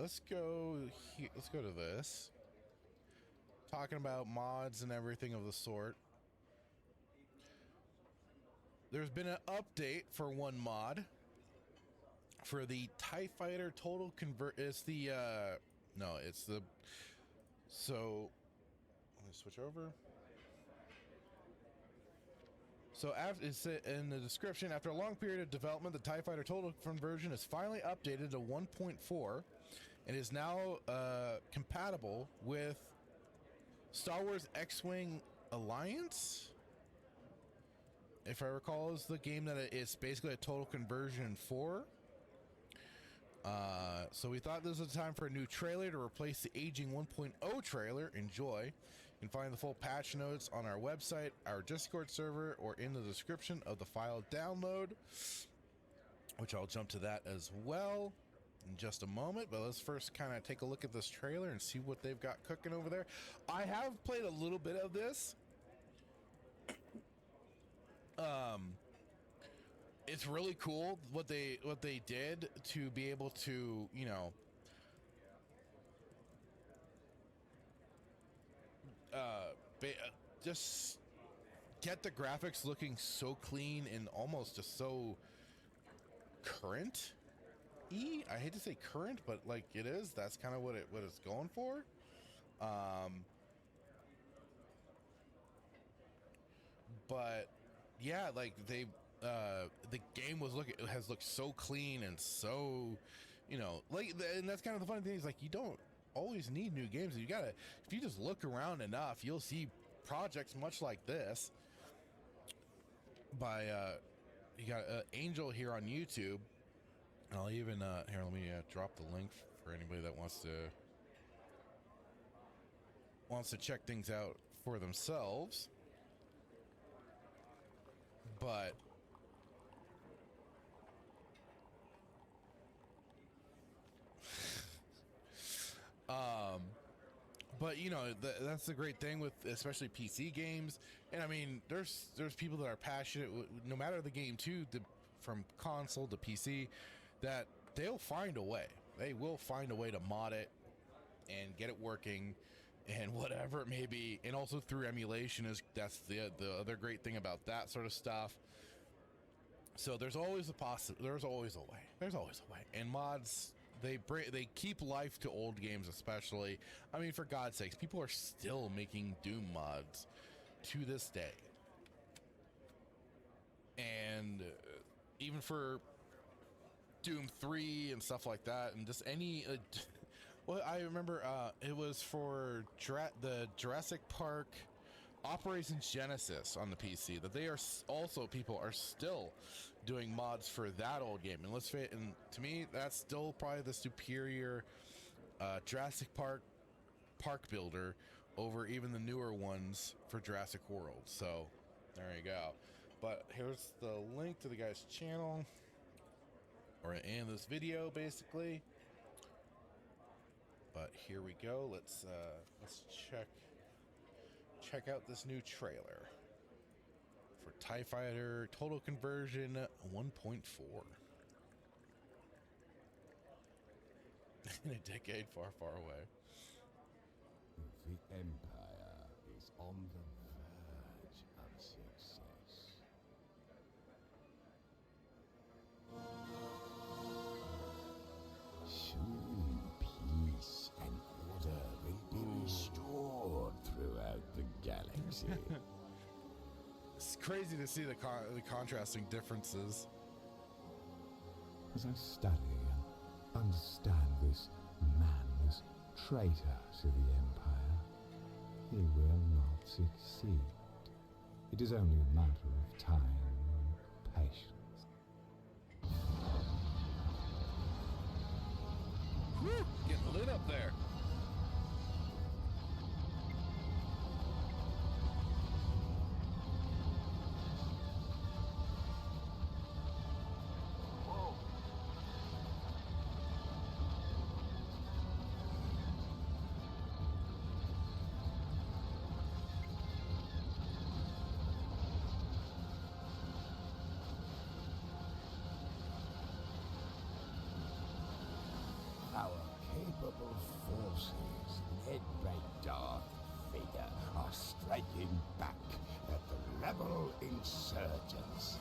let's go here. Let's go to this. Talking about mods and everything of the sort. There's been an update for one mod for the TIE Fighter Total Convert. It's the no, it's the. So let me switch over. So after, it's in the description, after a long period of development, the TIE Fighter Total Conversion is finally updated to 1.4 and is now compatible with Star Wars X-Wing Alliance. If I recall, is the game that it's basically a total conversion for. So we thought this was a time for a new trailer to replace the aging 1.0 trailer. Enjoy. You can find the full patch notes on our website, our Discord server, or in the description of the file download, which I'll jump to that as well in just a moment. But let's first kind of take a look at this trailer and see what they've got cooking over there. I have played a little bit of this. It's really cool what they did to be able to, you know, just get the graphics looking so clean and almost just so current. I hate to say current, but like it is. That's kind of what it's going for. But yeah, like they. The game has looked so clean and so, you know, like, and that's kind of the funny thing is like you don't always need new games. You gotta, if you just look around enough, you'll see projects much like this by you got Angel here on YouTube, and I'll even here, let me drop the link for anybody that wants to check things out for themselves. But but you know, that's the great thing with especially PC games. And I mean, there's people that are passionate, no matter the game too, from console to PC, that they'll find a way. They will find a way to mod it and get it working and whatever it may be. And also through emulation, that's the other great thing about that sort of stuff. So there's always there's always a way. And mods, they keep life to old games, especially. I mean, for God's sakes, people are still making Doom mods to this day. And even for Doom 3 and stuff like that, and just any well, I remember it was for the Jurassic Park Operation Genesis on the PC, that they are also, people are still doing mods for that old game. And let's face it, and to me, that's still probably the superior Jurassic Park builder over even the newer ones for Jurassic World. So there you go. But here's the link to the guy's channel, or in this video basically. But here we go. Let's check out this new trailer for TIE Fighter Total Conversion 1.4. In a decade far, far away. The Empire is on the verge of success. Soon peace and order will be restored throughout the galaxy. It's crazy to see the contrasting differences. As I study and understand this man, this traitor to the Empire, he will not succeed. It is only a matter of time and patience. Whew, getting lit up there. rebel forces led by Darth Vader are striking back at the rebel insurgents.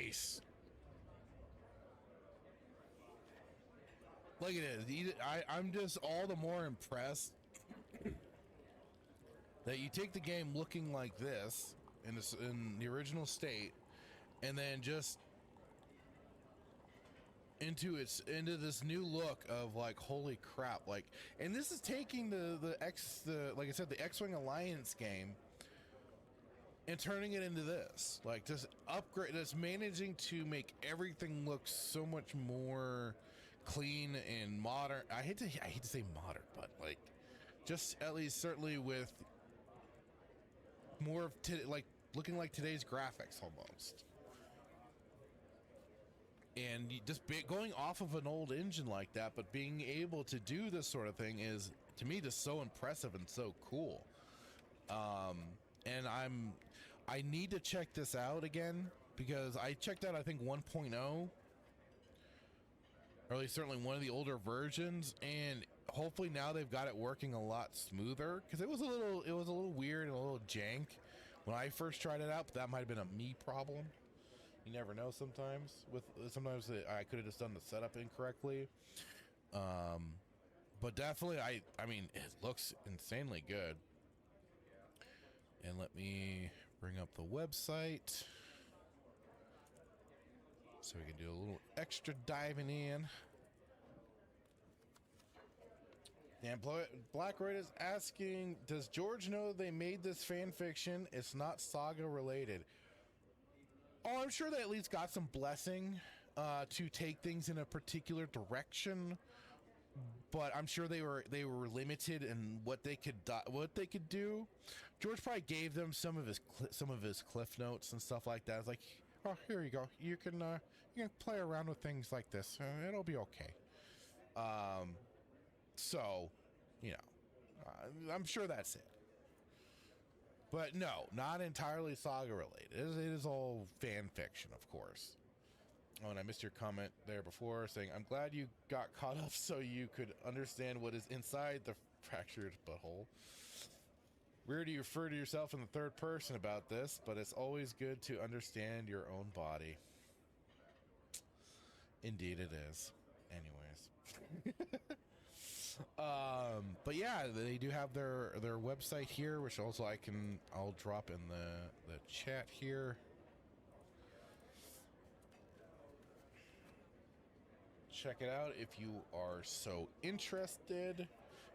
Nice. Look at it. I'm just all the more impressed that you take the game looking like this in the original state, and then just into this new look of like, holy crap, like, and this is taking the like I said, the X-Wing Alliance game and turning it into this, like, just upgrade, just managing to make everything look so much more clean and modern. I hate to say modern, but like, just at least certainly with more of like looking like today's graphics almost. And just going off of an old engine like that, but being able to do this sort of thing is, to me, just so impressive and so cool. And I need to check this out again, because I checked out, I think, 1.0, or at least certainly one of the older versions, and hopefully now they've got it working a lot smoother, because it was a little weird and a little jank when I first tried it out, but that might have been a me problem. You never know sometimes. Sometimes I could have just done the setup incorrectly. But definitely, I mean, it looks insanely good. And let me bring up the website so we can do a little extra diving in. And Blackroyd is asking, does George know they made this fan fiction? It's not saga related. Oh, I'm sure they at least got some blessing to take things in a particular direction, but I'm sure they were limited in what they could do. George probably gave them some of his cliff notes and stuff like that. It's like, oh, here you go. You can play around with things like this. It'll be okay. So, you know, I'm sure that's it. But no, not entirely saga related. It is all fan fiction, of course. Oh, and I missed your comment there before saying, I'm glad you got caught up so you could understand what is inside the fractured butthole. Weird you refer to yourself in the third person about this, but it's always good to understand your own body. Indeed it is. Anyways. But yeah, they do have their website here, which also I'll drop in the chat here. Check it out if you are so interested.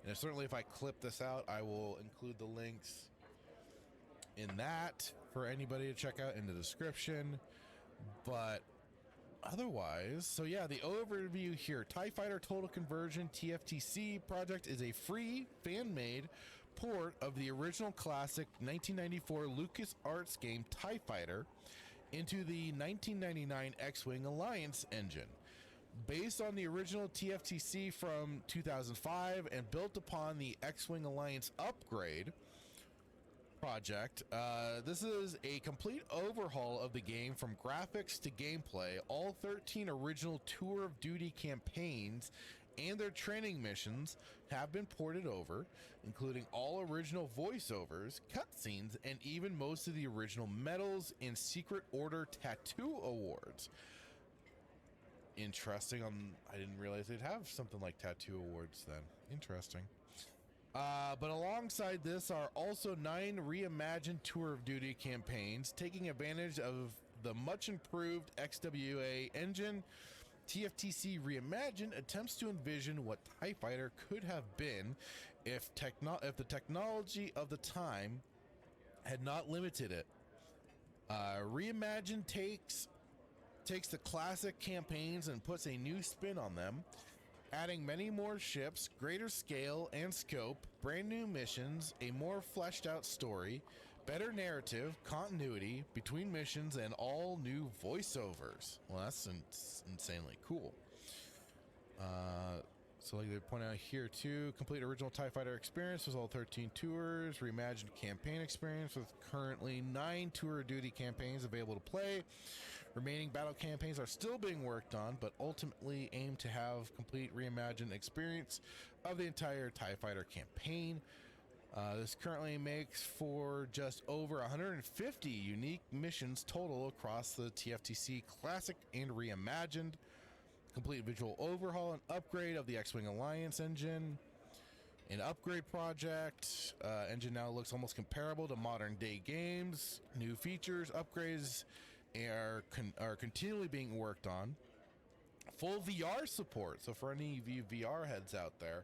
And certainly if I clip this out, I will include the links in that for anybody to check out in the description. But otherwise, so yeah, the overview here. TIE Fighter Total Conversion TFTC project is a free, fan-made port of the original classic 1994 LucasArts game TIE Fighter into the 1999 X-Wing Alliance engine. Based on the original TFTC from 2005 and built upon the X-Wing Alliance upgrade project, this is a complete overhaul of the game from graphics to gameplay. All 13 original Tour of Duty campaigns and their training missions have been ported over, including all original voiceovers, cutscenes, and even most of the original medals and Secret Order tattoo awards. Interesting. I didn't realize they'd have something like tattoo awards then. Interesting. But alongside this are also 9 reimagined Tour of Duty campaigns, taking advantage of the much improved XWA engine, TFTC Reimagined attempts to envision what TIE Fighter could have been if the technology of the time had not limited it. Reimagined takes the classic campaigns and puts a new spin on them, adding many more ships, greater scale and scope, brand new missions, a more fleshed out story, better narrative, continuity between missions, and all new voiceovers. Well, that's insanely cool. So like they point out here too, complete original TIE Fighter experience with all 13 tours, reimagined campaign experience with currently 9 tour duty campaigns available to play. Remaining battle campaigns are still being worked on, but ultimately aim to have complete reimagined experience of the entire TIE Fighter campaign. This currently makes for just over 150 unique missions total across the TFTC Classic and Reimagined. Complete visual overhaul and upgrade of the X-Wing Alliance engine. An upgrade project. Engine now looks almost comparable to modern day games. New features, upgrades are continually being worked on. Full VR support. So for any of you VR heads out there,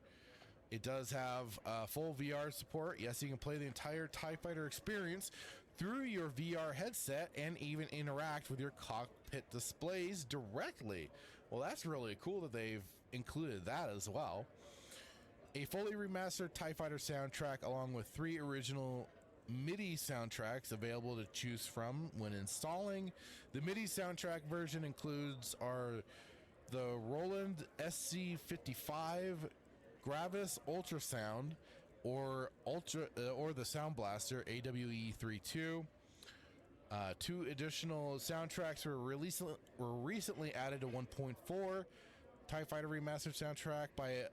it does have full VR support. Yes, you can play the entire TIE Fighter experience through your VR headset and even interact with your cockpit displays directly. Well, that's really cool that they've included that as well. A fully remastered TIE Fighter soundtrack along with 3 original MIDI soundtracks available to choose from when installing. The MIDI soundtrack version includes the Roland SC55 Gravis Ultrasound or the Sound Blaster AWE32. 2 additional soundtracks were recently added to 1.4. TIE Fighter Remastered soundtrack by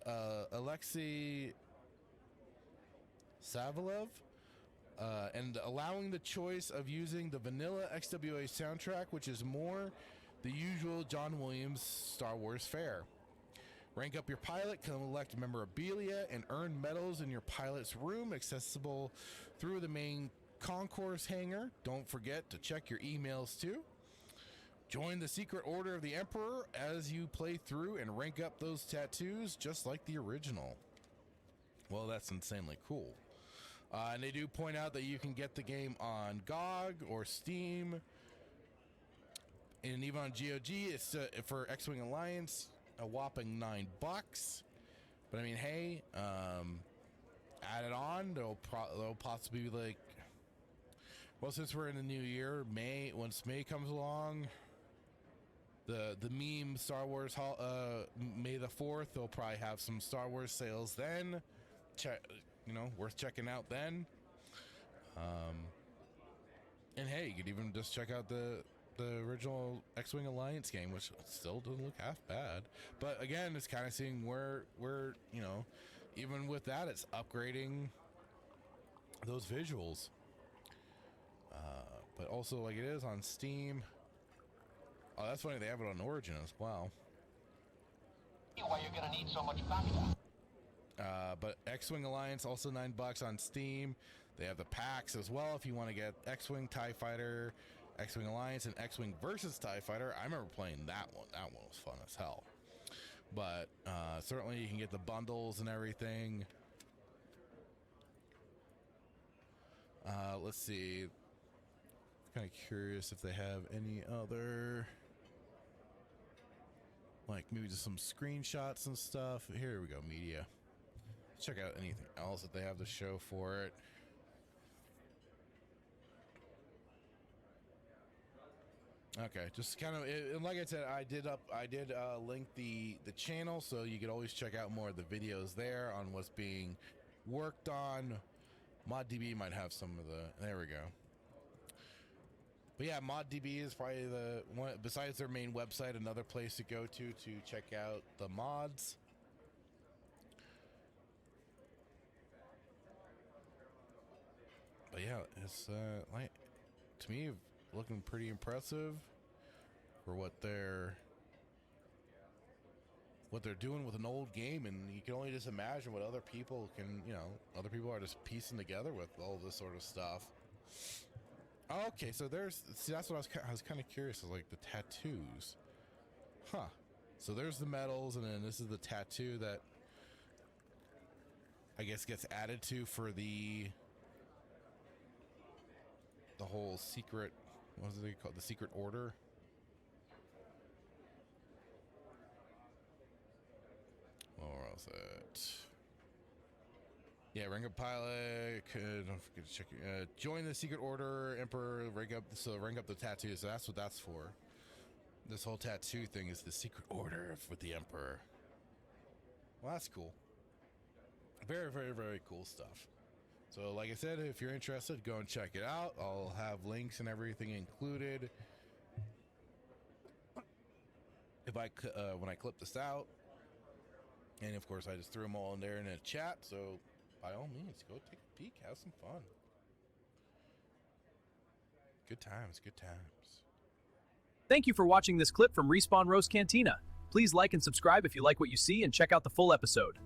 Alexei Savilev, and allowing the choice of using the vanilla XWA soundtrack, which is more the usual John Williams Star Wars fare. Rank up your pilot, collect memorabilia, and earn medals in your pilot's room, accessible through the main concourse hangar. Don't forget to check your emails too. Join the Secret Order of the Emperor as you play through and rank up those tattoos just like the original. Well, that's insanely cool. And they do point out that you can get the game on GOG or Steam, and even on GOG. It's for X-Wing Alliance, a whopping $9. But I mean, hey, add it on. They'll possibly be like, well, since we're in the new year, once May comes along, the meme Star Wars May the 4th, they'll probably have some Star Wars sales then. Worth checking out then. And hey, you could even just check out the original X-Wing Alliance game, which still doesn't look half bad. But again, it's kind of seeing where even with that, it's upgrading those visuals. But also, like, it is on Steam. Oh, that's funny, they have it on Origin as well. Why you're gonna need so much backup. But X-Wing Alliance, also $9 on Steam. They have the packs as well if you want to get X-Wing, TIE Fighter, X-Wing Alliance, and X-Wing versus TIE Fighter. I remember playing that one. That one was fun as hell. But certainly you can get the bundles and everything. Let's see. Kind of curious if they have any other, like maybe just some screenshots and stuff. Here we go, media. Check out anything else that they have to show for it. Okay, just kind of, and like I said, I did link the channel, so you could always check out more of the videos there on what's being worked on. ModDB might have some of the, there we go. But yeah, ModDB is probably the one, besides their main website, another place to go to check out the mods. But yeah, it's like, to me, looking pretty impressive for what they're doing with an old game, and you can only just imagine what other people can, other people are just piecing together with all this sort of stuff. Okay, so see, that's what I was kind of curious, is like the tattoos. Huh. So there's the medals, and then this is the tattoo that I guess gets added to for the whole secret, what is it called? The secret order? Where else at? Yeah, rank up pilot. Don't forget to check. Join the secret order, Emperor. Rank up the tattoo. So that's what that's for. This whole tattoo thing is the secret order with the Emperor. Well, that's cool. Very, very, very cool stuff. So, like I said, if you're interested, go and check it out. I'll have links and everything included. If when I clip this out, and of course, I just threw them all in there in a chat. So, by all means, go take a peek, have some fun. Good times, good times. Thank you for watching this clip from Respawn Roast Cantina. Please like and subscribe if you like what you see, and check out the full episode.